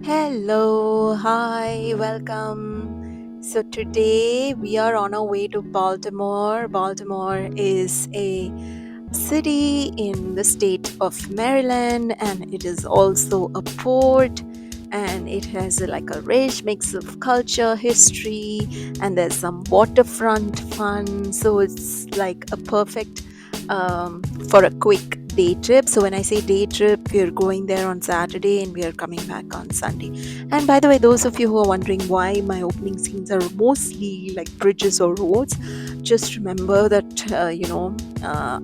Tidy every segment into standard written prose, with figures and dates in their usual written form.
Hello, hi, welcome. So, today we are on our way to Baltimore. Baltimore is a city in the state of Maryland, and it is also a port. And it has like a rich mix of culture, history, and there's some waterfront fun. So, it's like a perfect for a quick day trip. So when I say day trip, we're going there on Saturday and we are coming back on Sunday. And by the way, those of you who are wondering why my opening scenes are mostly like bridges or roads, just remember that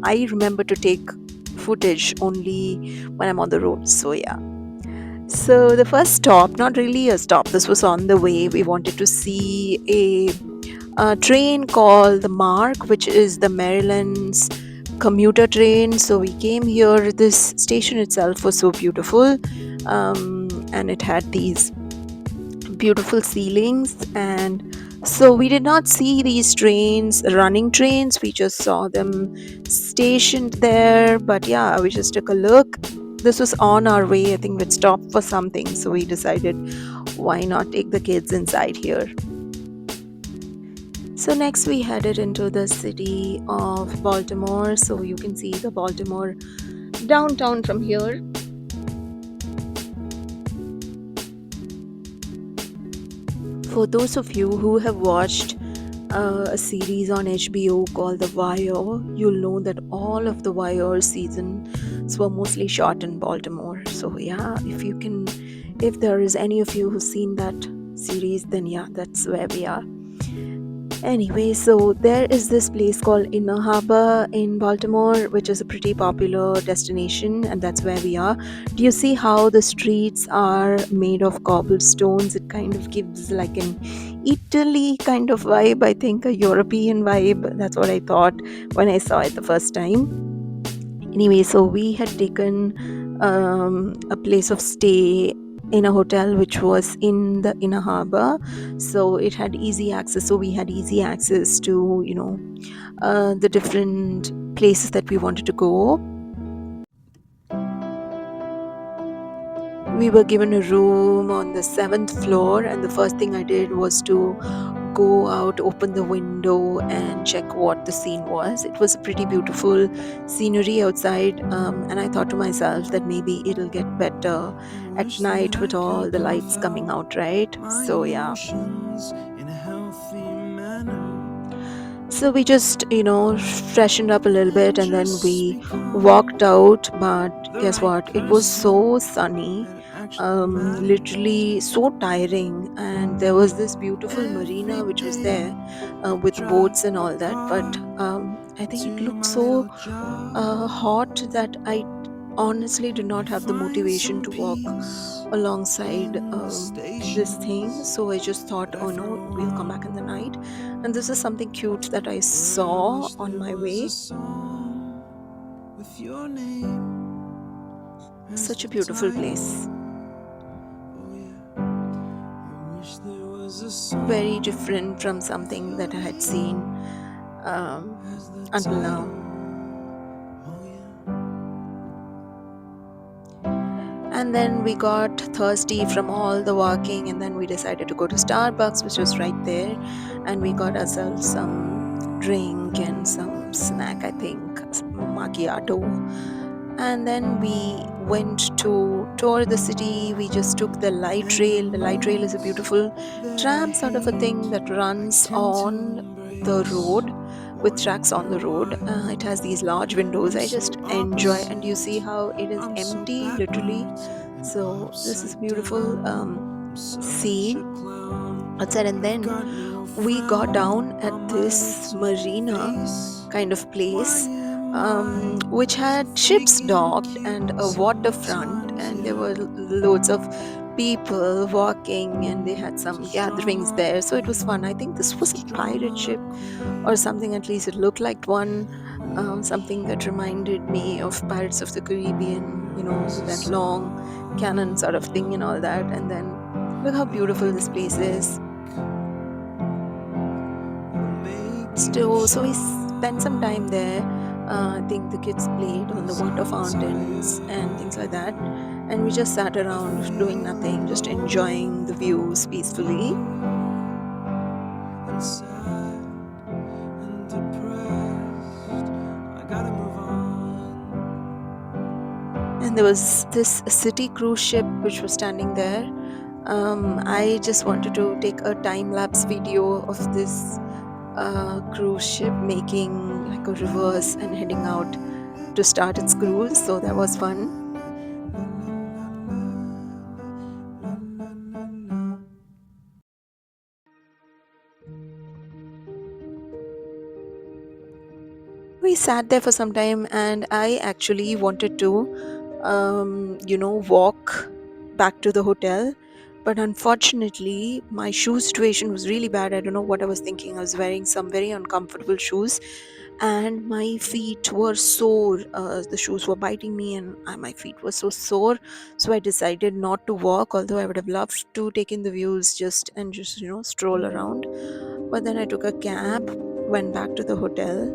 I remember to take footage only when I'm on the road. So yeah. So the first stop, not really a stop, this was on the way. We wanted to see a train called the Mark, which is the Maryland's commuter train. So we came here. This station itself was so beautiful, and it had these beautiful ceilings. And so we did not see these trains, running trains. We just saw them stationed there. But yeah, we just took a look. This was on our way. I think we'd stopped for something. So we decided, why not take the kids inside here? So next we headed into the city of Baltimore. So you can see the Baltimore downtown from here. For those of you who have watched a series on HBO called The Wire, you'll know that all of the Wire seasons were mostly shot in Baltimore. So yeah, if there is any of you who've seen that series, then yeah, that's where we are. Anyway, so there is this place called Inner Harbor in Baltimore, which is a pretty popular destination, and that's where we are. Do you see how the streets are made of cobblestones? It kind of gives like an Italy kind of vibe, I think, a European vibe. That's what I thought when I saw it the first time. Anyway, so we had taken a place of stay in a hotel which was in the inner harbor, so it had easy access. So we had easy access to the different places that we wanted to go. We were given a room on the seventh floor, and the first thing I did was to go out, open the window, and check what the scene was. It was a pretty beautiful scenery outside, and I thought to myself that maybe it'll get better at night with all the lights coming out, right? So, yeah. So we just, freshened up a little bit and then we walked out. But guess what? It was so sunny, literally so tiring. And there was this beautiful marina which was there with boats and all that. But I think it looked so hot that I honestly did not have the motivation to walk alongside this thing. So I just thought, oh no, we'll come back in the night. And this is something cute that I saw on my way. Such a beautiful place. Very different from something that I had seen um, until now. And then we got thirsty from all the walking, and then we decided to go to Starbucks, which was right there. And we got ourselves some drink and some snack, I think, macchiato. And then we went to tour the city. We just took the light rail. The light rail is a beautiful tram sort of a thing that runs on the road, with tracks on the road. It has these large windows. I just enjoy, and you see how it is empty, literally. So this is beautiful scene outside. And then we got down at this marina kind of place, which had ships docked and a waterfront, and there were loads of people walking, and they had some gatherings there. So it was fun. I think this was a pirate ship or something, at least it looked like one. Something that reminded me of Pirates of the Caribbean, with that long cannon sort of thing and all that. And then look how beautiful this place is. So we spent some time there. I think the kids played on the water fountains and things like that. and we just sat around doing nothing, just enjoying the views peacefully. And sad and depressed. I gotta move on. And there was this city cruise ship which was standing there. I just wanted to take a time lapse video of this cruise ship making like a reverse and heading out to start its cruise, so that was fun. We sat there for some time, and I actually wanted to walk back to the hotel, but unfortunately my shoe situation was really bad. I don't know what I was thinking. I was wearing some very uncomfortable shoes, and my feet were sore. The shoes were biting me, and my feet were so sore. So I decided not to walk, although I would have loved to take in the views just stroll around. But then I took a cab, went back to the hotel.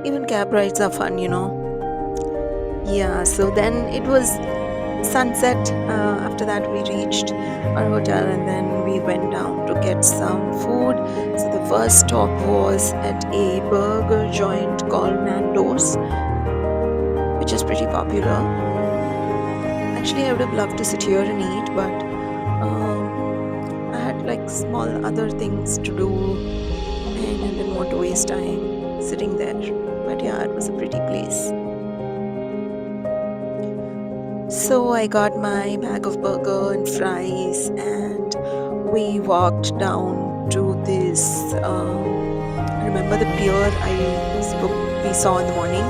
Even cab rides are fun. Yeah, so then it was sunset. After that, we reached our hotel, and then we went down to get some food. So the first stop was at a burger joint called Nando's, which is pretty popular. Actually, I would have loved to sit here and eat, but I had like small other things to do, and I didn't want to waste time sitting there. But yeah, it was a pretty place. So I got my bag of burger and fries, and we walked down to this. Remember the pier we saw in the morning?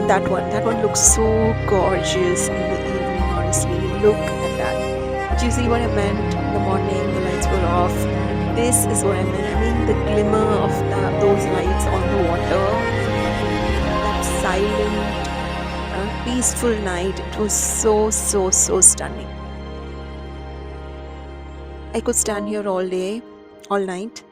That one looks so gorgeous in the evening. Honestly, look at that. Do you see what I meant? In the morning, the lights were off. This is what I meant. I mean, the glimmer of those lights on the water, that silent peaceful night. It was so, so, so stunning. I could stand here all day, all night.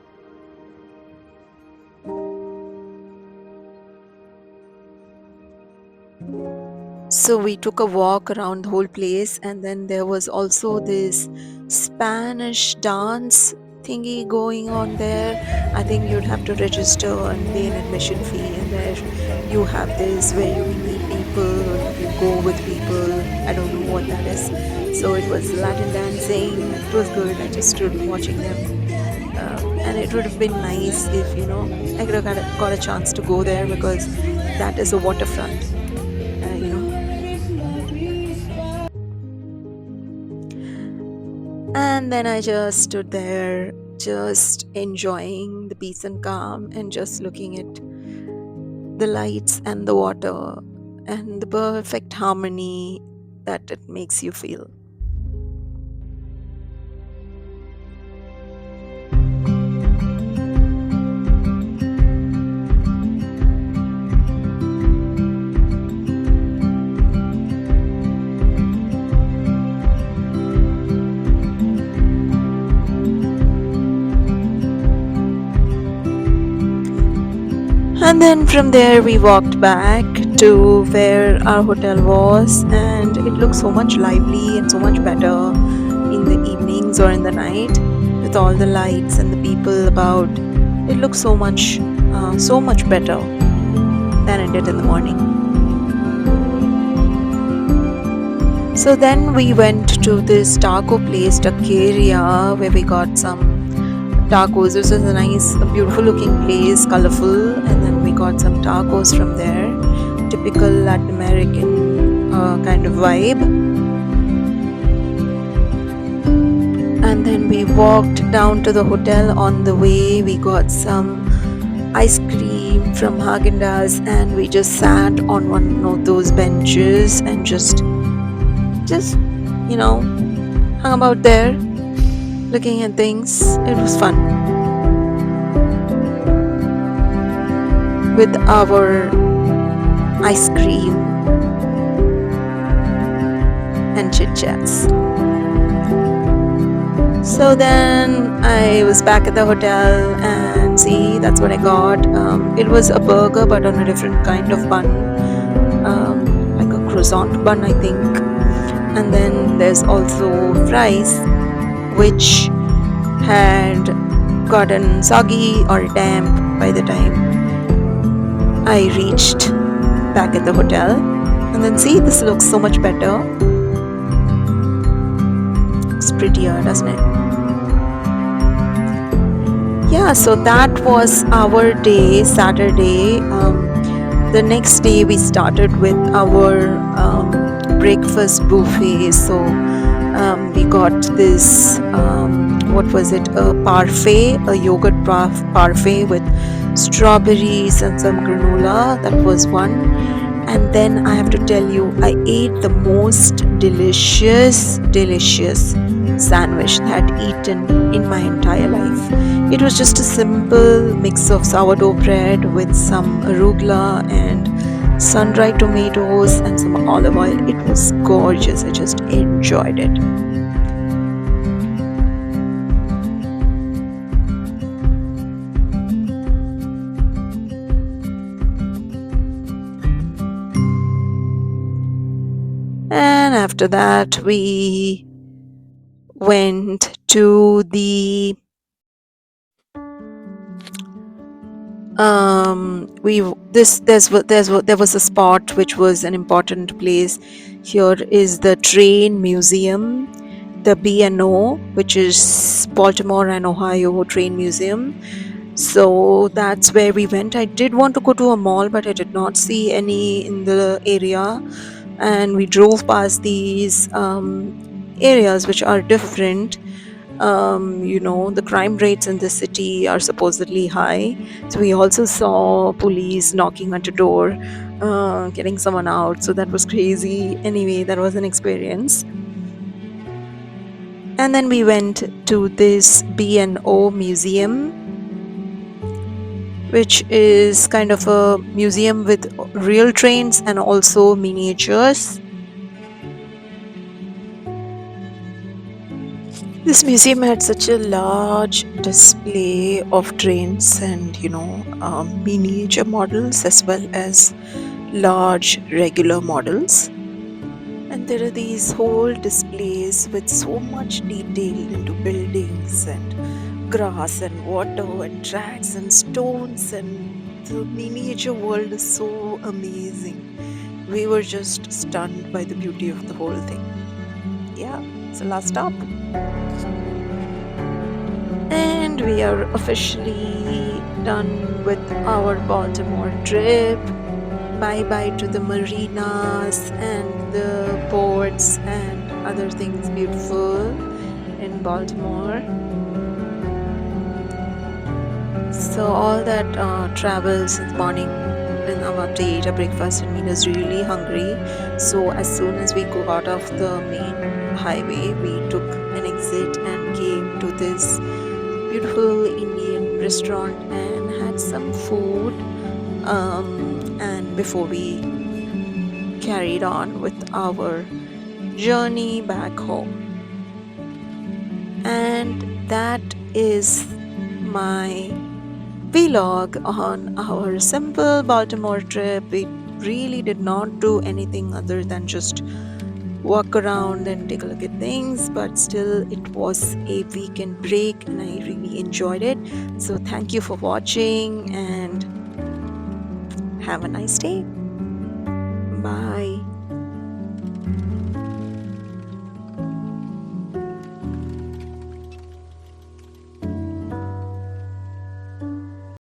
So we took a walk around the whole place, and then there was also this Spanish dance thingy going on there. I think you'd have to register and pay an admission fee, and there you have this where you can meet people or you can go with people. I don't know what that is. So it was Latin dancing. It was good. I just stood watching them. And it would have been nice if I could have got a chance to go there, because that is a waterfront. And then I just stood there, just enjoying the peace and calm, and just looking at the lights and the water and the perfect harmony that it makes you feel. And then from there we walked back to where our hotel was, and it looked so much lively and so much better in the evenings or in the night, with all the lights and the people about. It looked so much better than it did in the morning. So then we went to this taco place, Taqueria, where we got some tacos. This is a beautiful looking place, colorful, and then we got some tacos from there. Typical Latin American kind of vibe. And then we walked down to the hotel. On the way, we got some ice cream from Haagen-Dazs, and we just sat on one of those benches and just hung about there, looking at things. It was fun with our ice cream and chit chats. So then I was back at the hotel, and see, that's what I got. It was a burger, but on a different kind of bun, like a croissant bun, I think. And then there's also fries, which had gotten soggy or damp by the time I reached back at the hotel. And then see, this looks so much better. It's prettier, doesn't it? Yeah, so that was our day, Saturday. The next day we started with our breakfast buffet. So we got this, what was it, a parfait, a yogurt parfait with strawberries and some granola. That was one. And then I have to tell you, I ate the most delicious sandwich that I'd eaten in my entire life. It was just a simple mix of sourdough bread with some arugula and sun-dried tomatoes and some olive oil. It was gorgeous. I just enjoyed it. And after that, we went to the we this there was a spot which was an important place. Here is the train museum, the B&O, which is Baltimore and Ohio Train Museum. So that's where we went. I did want to go to a mall, but I did not see any in the area. And we drove past these areas which are different. The crime rates in the city are supposedly high. So we also saw police knocking at a door, getting someone out. So that was crazy. Anyway, that was an experience. And then we went to this B&O museum, which is kind of a museum with real trains and also miniatures. This museum had such a large display of trains and, miniature models as well as large regular models. And there are these whole displays with so much detail into buildings and grass and water and tracks and stones, and the miniature world is so amazing. We were just stunned by the beauty of the whole thing. Yeah, so last stop. And we are officially done with our Baltimore trip. Bye bye to the marinas and the ports and other things beautiful in Baltimore. So all that travel since morning, and after ate a breakfast and made us really hungry. So as soon as we go out of the main highway, we took an exit and came to this beautiful Indian restaurant and had some food. And before we carried on with our journey back home. And that is my vlog on our simple Baltimore trip. We really did not do anything other than just walk around and take a look at things, but still, it was a weekend break and I really enjoyed it. So, thank you for watching and have a nice day. Bye.